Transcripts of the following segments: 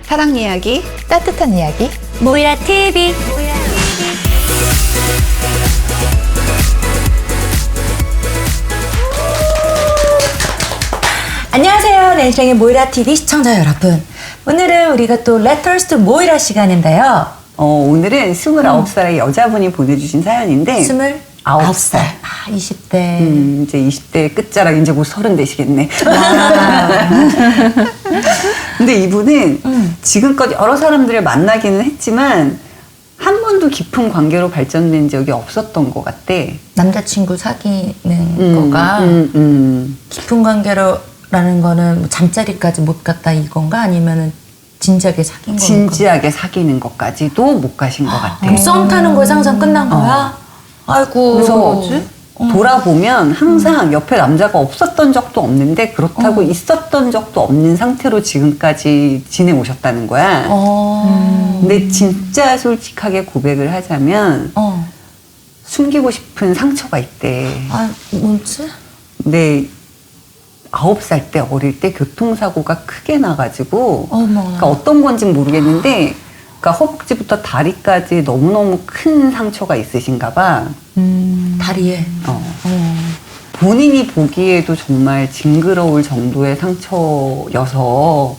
사랑 이야기, 따뜻한 이야기 모이라 TV. 안녕하세요. 낸시랭의 모이라 TV 시청자 여러분. 오늘은 우리가 또 Letters to 모이라 시간인데요. 오늘은 29살의 여자분이 보내주신 사연인데 29살. 20대. 이제 20대 끝자락 이제 곧 30 되시겠네. 근데 이분은 지금껏 여러 사람들을 만나기는 했지만 한 번도 깊은 관계로 발전된 적이 없었던 것 같대. 남자친구 사귀는 거가 깊은 관계로라는 거는 뭐 잠자리까지 못 갔다 이건가? 아니면은 진지하게 사귄 건가? 진지하게 사귀는 것까지도 못 가신 것 같아. 그럼 썸 타는 거에서 항상 끝난 거야? 아이고. 그래서 돌아보면 항상 옆에 남자가 없었던 적도 없는데 그렇다고 있었던 적도 없는 상태로 지금까지 지내오셨다는 거야. 근데 진짜 솔직하게 고백을 하자면 숨기고 싶은 상처가 있대. 아, 뭔지? 근데 9살 때 어릴 때 교통사고가 크게 나가지고 그러니까 어떤 건지는 모르겠는데 그러니까 허벅지부터 다리까지 너무너무 큰 상처가 있으신가 봐. 다리에. 본인이 보기에도 정말 징그러울 정도의 상처여서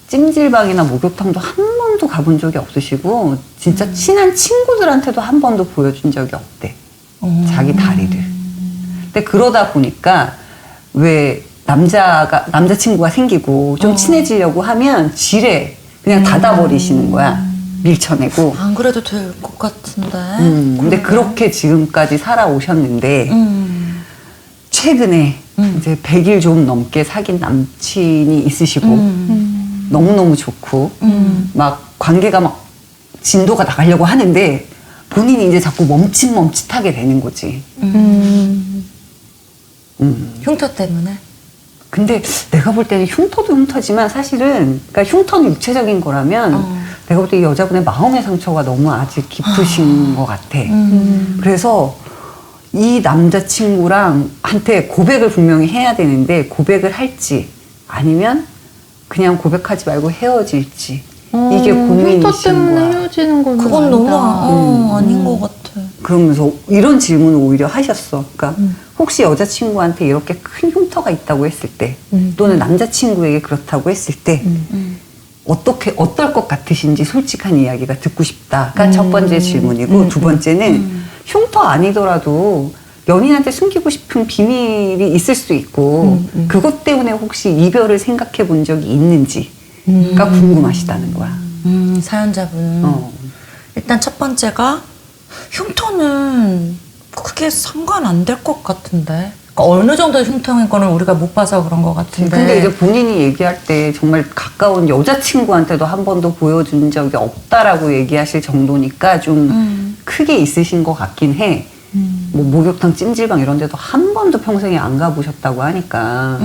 찜질방이나 목욕탕도 한 번도 가본 적이 없으시고 진짜 친한 친구들한테도 한 번도 보여준 적이 없대. 자기 다리를. 근데 그러다 보니까 왜 남자친구가 생기고 좀 친해지려고 하면 지레 그냥 닫아버리시는 거야. 밀쳐내고. 안 그래도 될 것 같은데. 근데 그렇게 지금까지 살아오셨는데 최근에 이제 100일 좀 넘게 사귄 남친이 있으시고 너무너무 좋고 막 관계가 막 진도가 나가려고 하는데 본인이 이제 자꾸 멈칫멈칫하게 되는 거지. 흉터 때문에? 근데 내가 볼 때는 흉터도 흉터지만 사실은 그러니까 흉터는 육체적인 거라면 내가 볼 때 이 여자분의 마음의 상처가 너무 아직 깊으신 것 같아. 그래서 이 남자친구랑 한테 고백을 분명히 해야 되는데 고백을 할지 아니면 그냥 고백하지 말고 헤어질지 이게 고민이신 흉터 때문에 거야. 헤어지는 건 그건 너무 아닌 것 같아. 그러면서 이런 질문을 오히려 하셨어. 그러니까 혹시 여자친구한테 이렇게 큰 흉터가 있다고 했을 때 또는 남자친구에게 그렇다고 했을 때 어떨 것 같으신지 솔직한 이야기가 듣고 싶다가 첫 번째 질문이고 두 번째는 흉터 아니더라도 연인한테 숨기고 싶은 비밀이 있을 수 있고 그것 때문에 혹시 이별을 생각해 본 적이 있는지가 궁금하시다는 거야. 사연자분은 일단 첫 번째가 흉터는 크게 상관 안 될 것 같은데. 그러니까 어느 정도의 흉터인 거는 우리가 못 봐서 그런 것 같은데. 근데 이제 본인이 얘기할 때 정말 가까운 여자친구한테도 한 번도 보여준 적이 없다라고 얘기하실 정도니까 좀 크게 있으신 것 같긴 해. 뭐 목욕탕, 찜질방 이런 데도 한 번도 평생에 안 가보셨다고 하니까.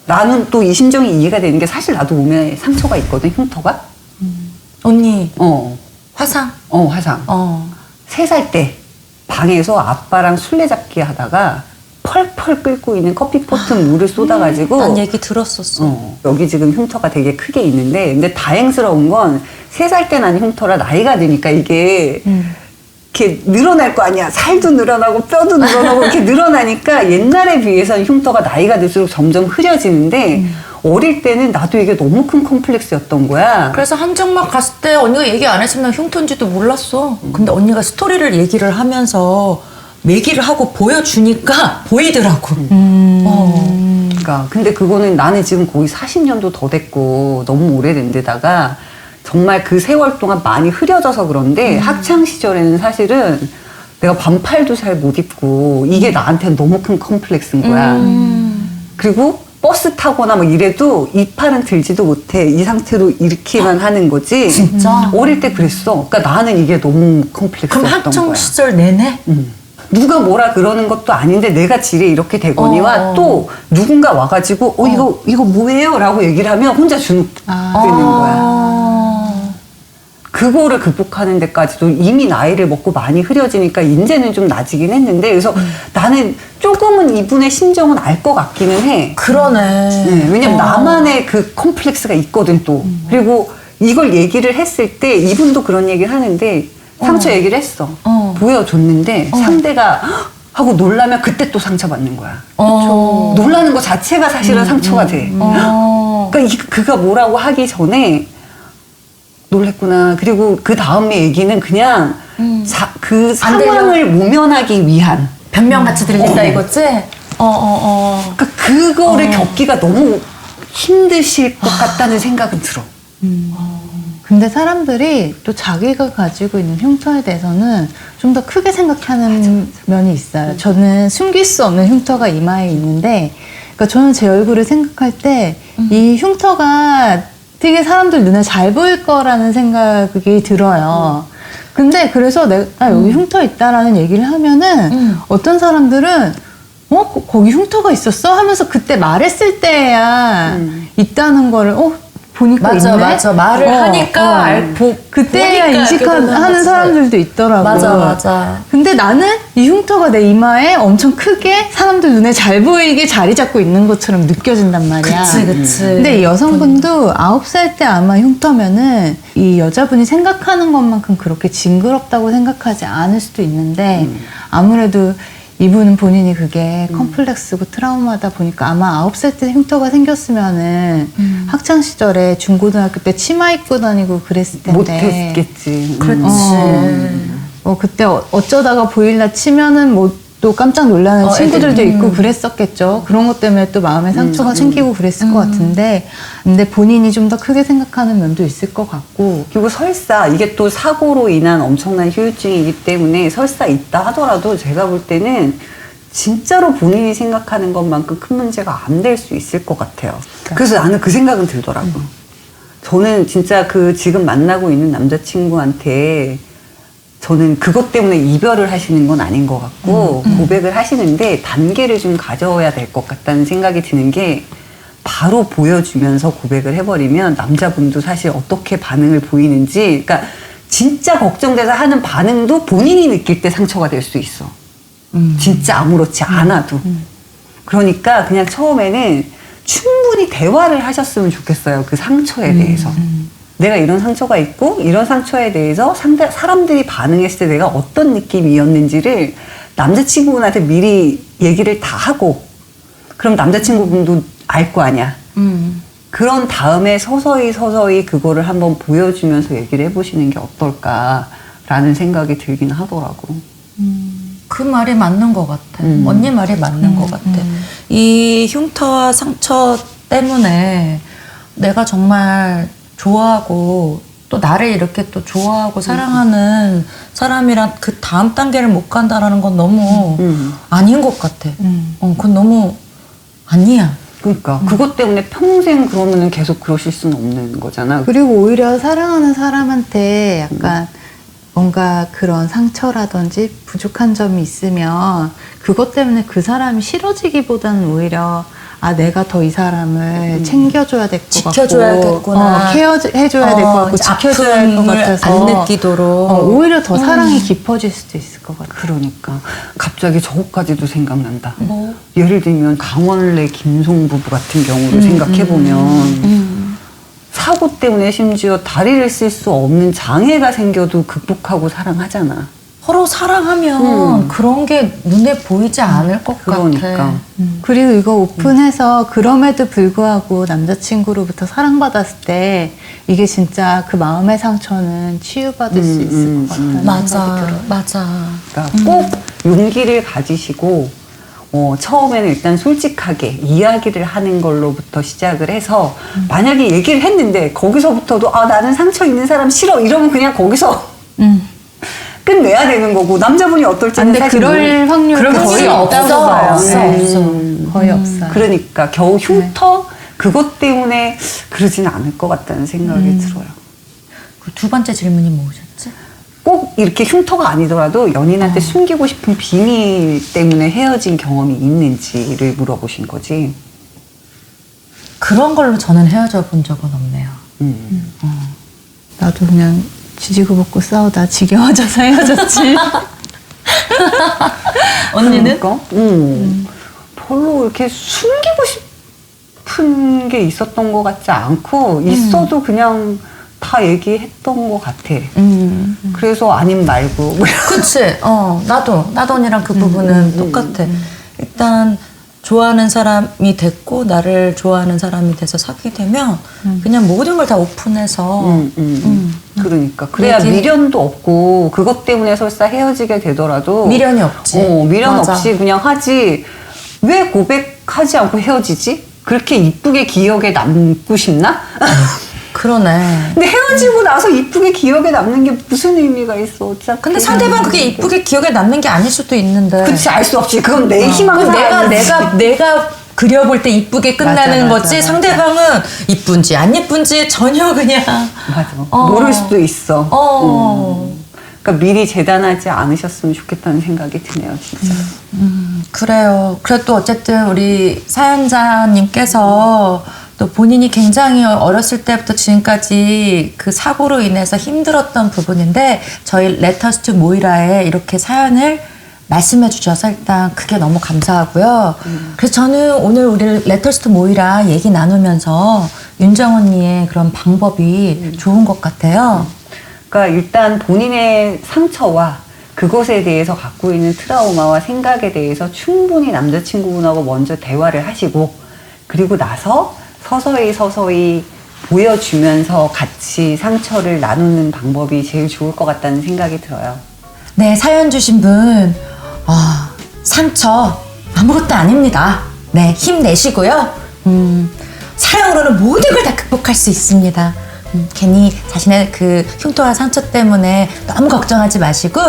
나는 또 이 심정이 이해가 되는 게 사실 나도 몸에 상처가 있거든, 흉터가. 언니. 화상? 화상. 3살 때 방에서 아빠랑 술래잡기 하다가 펄펄 끓고 있는 커피포트 물을 쏟아가지고 난 얘기 들었었어. 여기 지금 흉터가 되게 크게 있는데 근데 다행스러운 건 3살 때 난 흉터라 나이가 드니까 이게 이렇게 늘어날 거 아니야. 살도 늘어나고 뼈도 늘어나고 이렇게 늘어나니까 옛날에 비해서는 흉터가 나이가 들수록 점점 흐려지는데 어릴 때는 나도 이게 너무 큰 컴플렉스였던 거야. 그래서 한정막 갔을 때 언니가 얘기 안 했으면 흉터인지도 몰랐어. 근데 언니가 스토리를 얘기를 하면서 얘기를 하고 보여주니까 보이더라고. 그러니까 근데 그거는 나는 지금 거의 40년도 더 됐고 너무 오래된 데다가 정말 그 세월 동안 많이 흐려져서 그런데 학창 시절에는 사실은 내가 반팔도 잘 못 입고 이게 나한테는 너무 큰 컴플렉스인 거야. 그리고 버스 타거나 막 이래도 이 팔은 들지도 못해. 이 상태로 이렇게만 하는 거지. 진짜? 어릴 때 그랬어. 그러니까 나는 이게 너무 컴플렉스였던 그럼 거야. 학창 시절 내내? 누가 뭐라 그러는 것도 아닌데 내가 지레 이렇게 되거니와 또 누군가 와가지고 이거 뭐예요? 라고 얘기를 하면 혼자 주눅 드는 거야. 그거를 극복하는 데까지도 이미 나이를 먹고 많이 흐려지니까 이제는 좀 나아지긴 했는데 그래서 나는 조금은 이분의 심정은 알 것 같기는 해. 그러네. 네, 왜냐면 나만의 그 컴플렉스가 있거든 또. 그리고 이걸 얘기를 했을 때 이분도 그런 얘기를 하는데 상처 얘기를 했어. 보여줬는데 상대가 헉! 하고 놀라면 그때 또 상처받는 거야. 놀라는 거 자체가 사실은 상처가 돼. 그러니까 그가 뭐라고 하기 전에 놀랬구나. 그리고 그 다음에 얘기는 그냥 그 상황을 모면하기 위한 변명같이 들린다 이거지? 그러니까 그거를 겪기가 너무 힘드실 것 같다는 생각은 들어. 근데 사람들이 또 자기가 가지고 있는 흉터에 대해서는 좀 더 크게 생각하는 면이 있어요. 저는 숨길 수 없는 흉터가 이마에 있는데, 그러니까 저는 제 얼굴을 생각할 때 이 흉터가 되게 사람들 눈에 잘 보일 거라는 생각이 들어요. 근데 그래서 내가 여기 흉터 있다라는 얘기를 하면은 어떤 사람들은 거기 흉터가 있었어? 하면서 그때 말했을 때야 있다는 거를 보니까 맞아, 있네? 맞아. 말을 하니까 그때야 보니까 인식하는 사람들도 있더라고. 맞아. 근데 나는 이 흉터가 내 이마에 엄청 크게 사람들 눈에 잘 보이게 자리 잡고 있는 것처럼 느껴진단 말이야. 그치. 근데 이 여성분도 9살 때 아마 흉터면은 이 여자분이 생각하는 것만큼 그렇게 징그럽다고 생각하지 않을 수도 있는데 아무래도 이분은 본인이 그게 컴플렉스고 트라우마다 보니까 아마 9살 때 흉터가 생겼으면은 학창 시절에 중고등학교 때 치마 입고 다니고 그랬을 텐데 못했겠지. 그렇지. 그때 어쩌다가 보일라 치면은 뭐 또 깜짝 놀라는 친구들도 있고 그랬었겠죠. 그런 것 때문에 또 마음에 상처가 생기고 그랬을 것 같은데 근데 본인이 좀 더 크게 생각하는 면도 있을 것 같고 그리고 설사 이게 또 사고로 인한 엄청난 후유증이기 때문에 설사 있다 하더라도 제가 볼 때는 진짜로 본인이 생각하는 것만큼 큰 문제가 안 될 수 있을 것 같아요. 그래서 나는 그 생각은 들더라고. 저는 진짜 그 지금 만나고 있는 남자친구한테 저는 그것 때문에 이별을 하시는 건 아닌 것 같고 고백을 하시는데 단계를 좀 가져야 될 것 같다는 생각이 드는 게 바로 보여주면서 고백을 해버리면 남자분도 사실 어떻게 반응을 보이는지 그러니까 진짜 걱정돼서 하는 반응도 본인이 느낄 때 상처가 될 수 있어. 진짜 아무렇지 않아도. 그러니까 그냥 처음에는 충분히 대화를 하셨으면 좋겠어요. 그 상처에 대해서. 내가 이런 상처가 있고 이런 상처에 대해서 사람들이 반응했을 때 내가 어떤 느낌이었는지를 남자친구분한테 미리 얘기를 다 하고 그럼 남자친구분도 알 거 아니야. 그런 다음에 서서히 그거를 한번 보여주면서 얘기를 해보시는 게 어떨까라는 생각이 들긴 하더라고. 그 말이 맞는 것 같아. 언니 말이 맞는 것 같아. 이 흉터와 상처 때문에 내가 정말 좋아하고 또 나를 이렇게 또 좋아하고 사랑하는 사람이랑 그 다음 단계를 못 간다라는 건 너무 아닌 것 같아. 그건 너무 아니야. 그러니까 그것 때문에 평생 그러면은 계속 그러실 수는 없는 거잖아. 그리고 오히려 사랑하는 사람한테 약간 뭔가 그런 상처라든지 부족한 점이 있으면 그것 때문에 그 사람이 싫어지기보다는 오히려 내가 더 이 사람을 챙겨줘야 될 것 같고 지켜줘야겠구나. 케어해줘야 될 것 같고 지켜줘야 할 것 같아서 안 느끼도록 오히려 더 사랑이 깊어질 수도 있을 것 같아. 그러니까 갑자기 저것까지도 생각난다. 뭐? 예를 들면 강원래 김송 부부 같은 경우를 생각해보면 사고 때문에 심지어 다리를 쓸 수 없는 장애가 생겨도 극복하고 사랑하잖아. 서로 사랑하면 그런 게 눈에 보이지 않을 것 그러니까. 같아. 그리고 이거 오픈해서 그럼에도 불구하고 남자친구로부터 사랑받았을 때 이게 진짜 그 마음의 상처는 치유받을 수 있을 것 같다는 생각이 들어요. 맞아. 그러니까 꼭 용기를 가지시고 처음에는 일단 솔직하게 이야기를 하는 걸로부터 시작을 해서 만약에 얘기를 했는데 거기서부터도 나는 상처 있는 사람 싫어 이러면 그냥 거기서 끝내야 되는 거고 남자분이 어떨지는 근데 사실 그럴 확률이 거의 없다고 봐요. 없어. 거의 없어요. 그러니까 겨우 흉터 그것 때문에 그러지는 않을 것 같다는 생각이 들어요. 그 두 번째 질문이 뭐셨지? 꼭 이렇게 흉터가 아니더라도 연인한테 숨기고 싶은 비밀 때문에 헤어진 경험이 있는지를 물어보신 거지. 그런 걸로 저는 헤어져 본 적은 없네요. 나도 그냥 지지고 볶고 싸우다 지겨워져서 헤어졌지. 언니는? 그러니까? 별로 이렇게 숨기고 싶은 게 있었던 것 같지 않고 있어도 그냥 다 얘기했던 것 같아. 그래서 아님 말고 그치. 나도 언니랑 그 부분은 똑같아. 일단 좋아하는 사람이 됐고 나를 좋아하는 사람이 돼서 사귀게 되면 그냥 모든 걸 다 오픈해서 그러니까 그래야 얘기- 미련도 없고 그것 때문에 설사 헤어지게 되더라도 미련이 없지. 미련 맞아. 없이 그냥 하지. 왜 고백하지 않고 헤어지지? 그렇게 이쁘게 기억에 남고 싶나? 그러네. 근데 헤어지고 나서 이쁘게 기억에 남는 게 무슨 의미가 있어? 어차피. 근데 상대방 그게 이쁘게 기억에 남는 게 아닐 수도 있는데. 그치, 알 수 없지. 그건 내 그럼 희망사항이지. 내가 그려볼 때 이쁘게 끝나는 맞아, 거지. 맞아. 상대방은 이쁜지 안 이쁜지 전혀 그냥. 맞아. 어. 모를 수도 있어. 어. 그러니까 미리 재단하지 않으셨으면 좋겠다는 생각이 드네요, 진짜. 그래요. 그래 또 어쨌든 우리 사연자님께서 또 본인이 굉장히 어렸을 때부터 지금까지 그 사고로 인해서 힘들었던 부분인데 저희 레터스 투 모이라에 이렇게 사연을 말씀해 주셔서 일단 그게 너무 감사하고요. 그래서 저는 오늘 우리 레터스 투 모이라 얘기 나누면서 윤정 언니의 그런 방법이 좋은 것 같아요. 그러니까 일단 본인의 상처와 그것에 대해서 갖고 있는 트라우마와 생각에 대해서 충분히 남자친구분하고 먼저 대화를 하시고 그리고 나서 서서히 보여주면서 같이 상처를 나누는 방법이 제일 좋을 것 같다는 생각이 들어요. 네, 사연 주신 분, 상처 아무것도 아닙니다. 네, 힘내시고요. 사랑으로는 모든 걸 다 극복할 수 있습니다. 괜히 자신의 그 흉터와 상처 때문에 너무 걱정하지 마시고,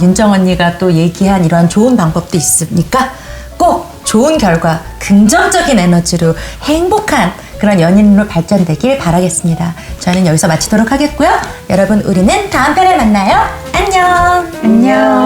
윤정 언니가 또 얘기한 이러한 좋은 방법도 있으니까 꼭 좋은 결과, 긍정적인 에너지로 행복한 그런 연인으로 발전되길 바라겠습니다. 저희는 여기서 마치도록 하겠고요. 여러분, 우리는 다음 편에 만나요. 안녕! 안녕.